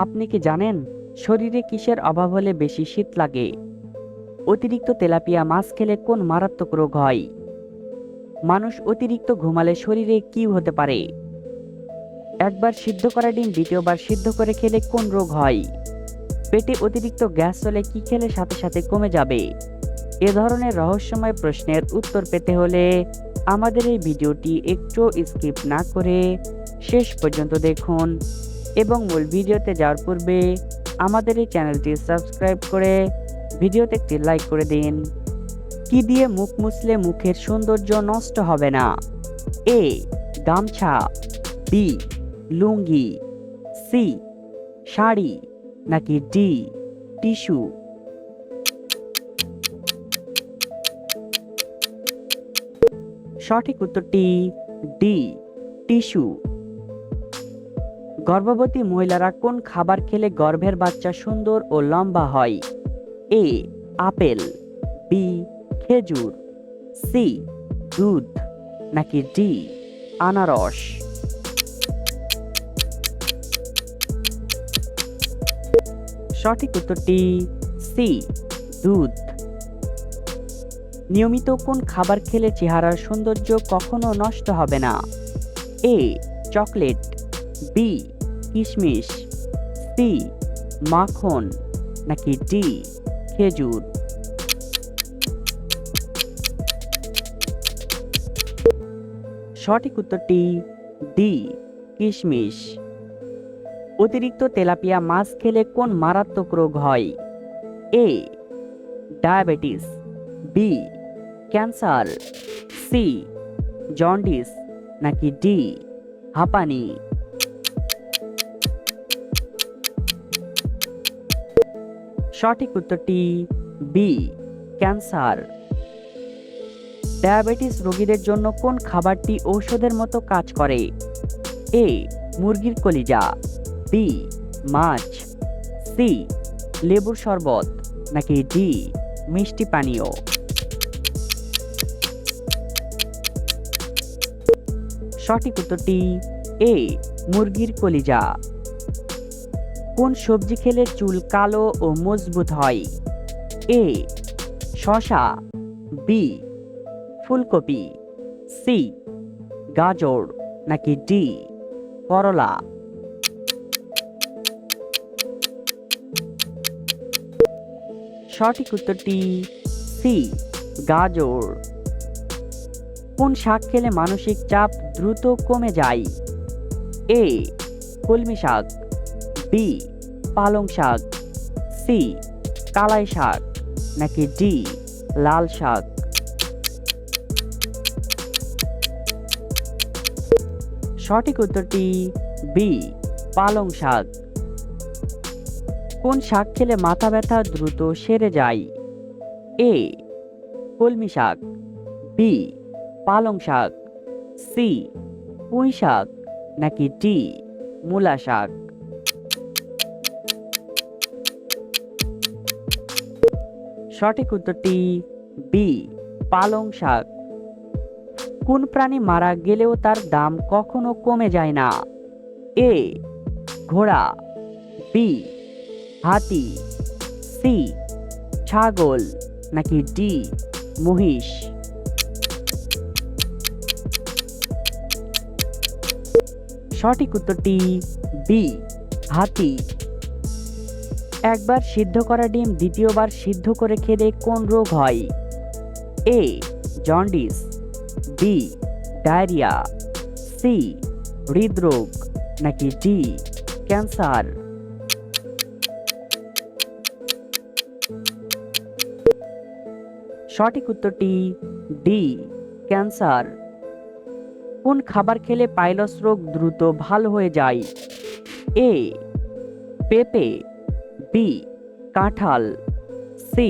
আপনি কি জানেন শরীরে কিসের অভাব হলে বেশি শীত লাগে? অতিরিক্ত তেলাপিয়া মাছ খেলে কোন মারাত্মক রোগ হয়? মানুষ অতিরিক্ত ঘুমালে শরীরে কি হতে পারে? একবার সিদ্ধ করা ডিম দ্বিতীয়বার সিদ্ধ করে খেলে কোন রোগ হয়? পেটে অতিরিক্ত গ্যাস হলে কি খেলে সাথে সাথে কমে যাবে? এ ধরনের রহস্যময় প্রশ্নের উত্তর পেতে হলে আমাদের এই ভিডিওটি একটু স্কিপ না করে শেষ পর্যন্ত দেখুন এবং মূল ভিডিওতে যাওয়ার পূর্বে আমাদের এই চ্যানেলটি সাবস্ক্রাইব করে ভিডিওতে একটি লাইক করে দিন। কি দিয়ে মুখ মুছলে মুখের সৌন্দর্য নষ্ট হবে না? এ গামছা, বি লুঙ্গি, সি শাড়ি, নাকি ডি টিস্যু? সঠিক উত্তরটি ডি টিস্যু। গর্ভবতী মহিলারা কোন খাবার খেলে গর্ভের বাচ্চা সুন্দর ও লম্বা হয়? এ আপেল, বি খেজুর, সি দুধ, নাকি ডি আনারস? সঠিক উত্তরটি সি দুধ। নিয়মিত কোন খাবার খেলে চেহারার সৌন্দর্য কখনো নষ্ট হবে না? এ চকলেট, বি কিশমিশ, সি মাখন, নাকি ডি খেজুর? সঠিক উত্তরটি ডি কিশমিশ। অতিরিক্ত তেলাপিয়া মাছ খেলে কোন মারাত্মক রোগ হয়? A diabetes, B cancer, C jaundice, নাকি ডি হাঁপানি? সঠিক উত্তরটি বি ক্যান্সার। ডায়াবেটিস রোগীদের জন্য কোন খাবারটি ঔষধের মতো কাজ করে? এ মুরগির কলিজা, বি মাছ, সি লেবুর শরবত, নাকি ডি মিষ্টি পানীয়? সঠিক উত্তরটি এ মুরগির কলিজা। কোন সবজি খেলে চুল কালো ও মজবুত হয়? এ শসা, বি ফুলকপি, সি গাজর, নাকি ডি করলা? সঠিক উত্তরটি সি গাজর। কোন শাক খেলে মানসিক চাপ দ্রুত কমে যায়? এ কলমি শাক, বি পালং শাক, সি কালাই শাক, নাকি ডি লাল শাক? সঠিক উত্তরটি বি পালং শাক। কোন শাক খেলে মাথা ব্যথা দ্রুত সেরে যায়? এ কলমি শাক, বি পালং শাক, সি পুঁই শাক, নাকি ডি মূলা শাক? সঠিক উত্তরটি বি পালং শাক। কোন প্রাণী মারা গেলেও তার দাম কখনো কমে যায় না? এ ঘোড়া, বি হাতি, সি ছাগল, নাকি ডি মহিষ? সঠিক উত্তরটি বি হাতি। একবার সিদ্ধ করা ডিম দ্বিতীয়বার সিদ্ধ করে খেলে কোন রোগ হয়? A jaundice, B diarrhoea, C হৃদরোগ, নাকি ডি ক্যান্সার? সঠিক উত্তরটি ডি ক্যান্সার। কোন খাবার খেলে পাইলস রোগ দ্রুত ভালো হয়ে যায়? এ পেঁপে, বি কাঁঠাল, সি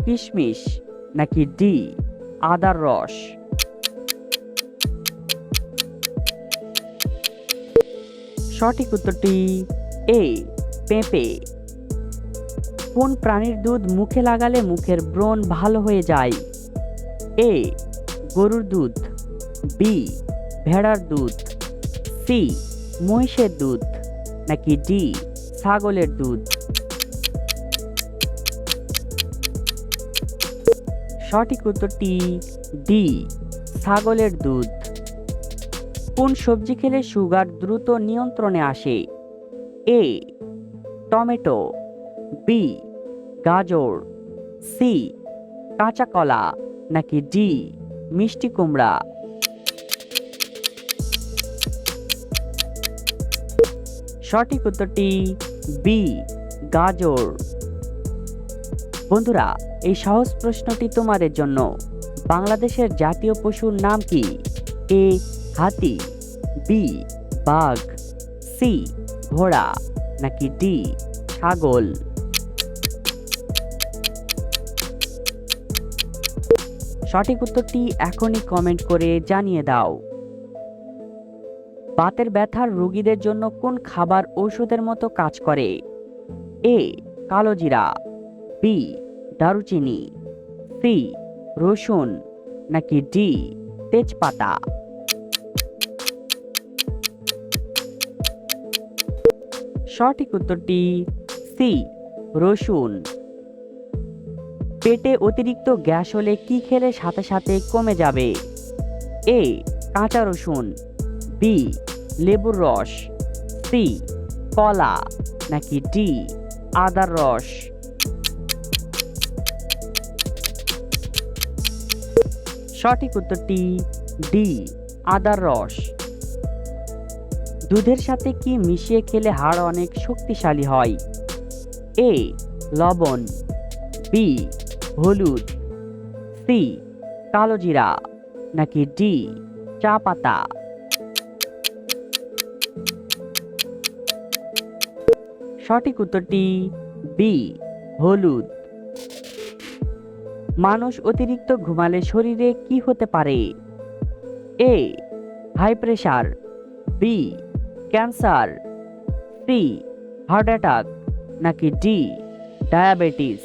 কিশমিশ, নাকি ডি আদার রস? সঠিক উত্তরটি এ পেঁপে। কোন প্রাণীর দুধ মুখে লাগালে মুখের ব্রণ ভালো হয়ে যায়? এ গরুর দুধ, বি ভেড়ার দুধ, সি মহিষের দুধ, নাকি ডি ছাগলের দুধ। সঠিক উত্তরটি ডি, ছাগলের দুধ। কোন সবজি খেলে সুগার দ্রুত নিয়ন্ত্রণে আসে? এ টমেটো, বি গাজর, সি কাঁচা কলা, নাকি ডি মিষ্টি কুমড়া? সঠিক উত্তরটি বি, গাজর। বন্ধুরা, এই সহজ প্রশ্নটি তোমাদের জন্য। বাংলাদেশের জাতীয় পশুর নাম কি? এ হাতি, বি বাঘ, সি ঘোড়া, নাকি ডি ছাগল? সঠিক উত্তরটি এখনই কমেন্ট করে জানিয়ে দাও। বাতের ব্যথার রোগীদের জন্য কোন খাবার ঔষধের মতো কাজ করে? এ কালোজিরা, বি দারুচিনি, সি রসুন, নাকি ডি তেজপাতা? সঠিক উত্তরটি সি রসুন। পেটে অতিরিক্ত গ্যাস হলে কি খেলে সাথে সাথে কমে যাবে? এ কাঁচা রসুন, বি লেবুর রস, সি কলা, নাকি ডি আদার রস? সঠিক উত্তরটি ডি আদার রস। দুধের সাথে কি মিশিয়ে খেলে হাড় অনেক শক্তিশালী হয়? এ লবণ, বি হলুদ, সি কালোজিরা, নাকি ডি চা পাতা? সঠিক উত্তরটি বি হলুদ। মানুষ অতিরিক্ত ঘুমালে শরীরে কি হতে পারে? A high pressure, B cancer, C heart attack, নাকি ডি ডায়াবেটিস?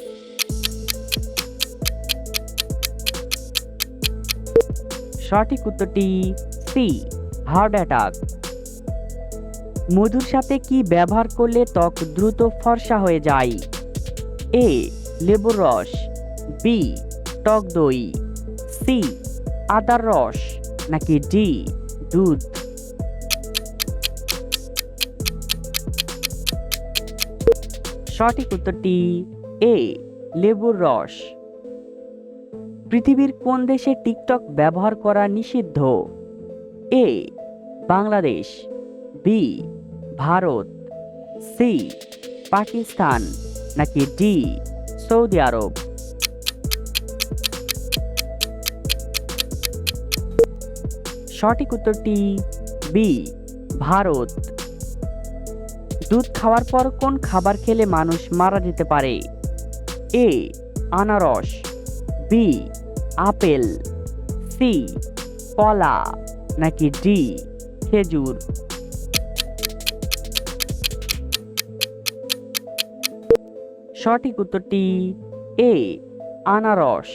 সঠিক উত্তরটি সি হার্ট অ্যাটাক। মধুর সাথে কি ব্যবহার করলে ত্বক দ্রুত ফর্সা হয়ে যায়? এ লেবুর রস, বি টক দই, সি আদার রস, নাকি ডি দুধ? সঠিক উত্তরটি এ লেবুর রস। পৃথিবীর কোন দেশে টিকটক ব্যবহার করা নিষিদ্ধ? এ বাংলাদেশ, বি ভারত, সি পাকিস্তান, নাকি ডি সৌদি আরব? সঠিক উত্তরটি বি ভারত। দুধ খাওয়ার পর কোন খাবার খেলে মানুষ মারা যেতে পারে? এ আনারস, বি আপেল, সি কলা, নাকি ডি খেজুর? সঠিক উত্তরটি এ আনারস।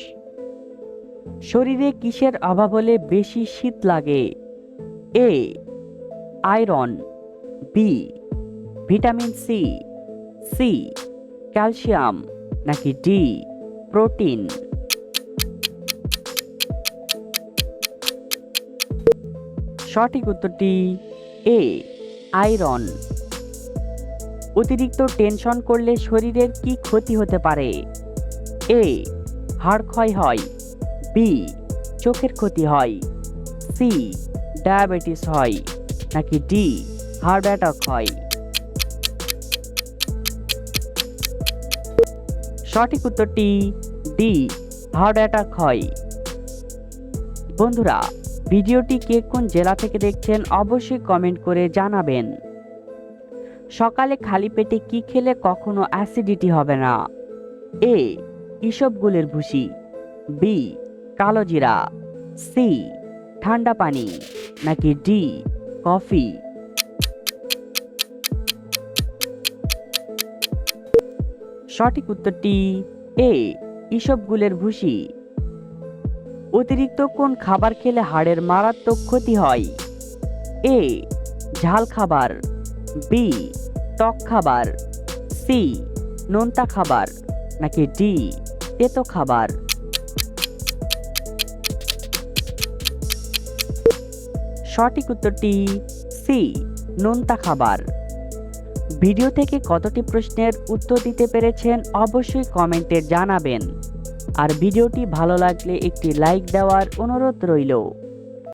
শরীরে কিসের অভাব হলে বেশি শীত লাগে? A iron, B vitamin C, C calcium, নাকি ডি প্রোটিন? সঠিক উত্তরটি এ আয়রন। অতিরিক্ত টেনশন করলে শরীরের কি ক্ষতি হতে পারে? এ হাড় ক্ষয় হয়, বি চোখের ক্ষতি হয়, সি ডায়াবেটিস হয়, নাকি ডি হার্ট অ্যাটাক হয়? সঠিক উত্তরটি ডি হার্ট অ্যাটাক হয়। বন্ধুরা, ভিডিওটি কে কোন জেলা থেকে দেখছেন অবশ্যই কমেন্ট করে জানাবেন। সকালে খালি পেটে কি খেলে কখনো অ্যাসিডিটি হবে না? এ ইসবগুলের ভুসি, বি কালোজিরা, সি ঠান্ডা পানি, নাকি ডি কফি? সঠিক উত্তরটি এ ইসবগুলের ভুসি। অতিরিক্ত কোন খাবার খেলে হাড়ের মারাত্মক ক্ষতি হয়? এ ঝাল খাবার, বি টক খাবার, সি নোনতা খাবার নাকি ডি তেতো খাবার? সঠিক উত্তরটি সি নোনতা খাবার। ভিডিও থেকে কতটি প্রশ্নের উত্তর দিতে পেরেছেন অবশ্যই কমেন্টে জানাবেন। আর ভিডিওটি ভালো লাগলে একটি লাইক দেওয়ার অনুরোধ রইল।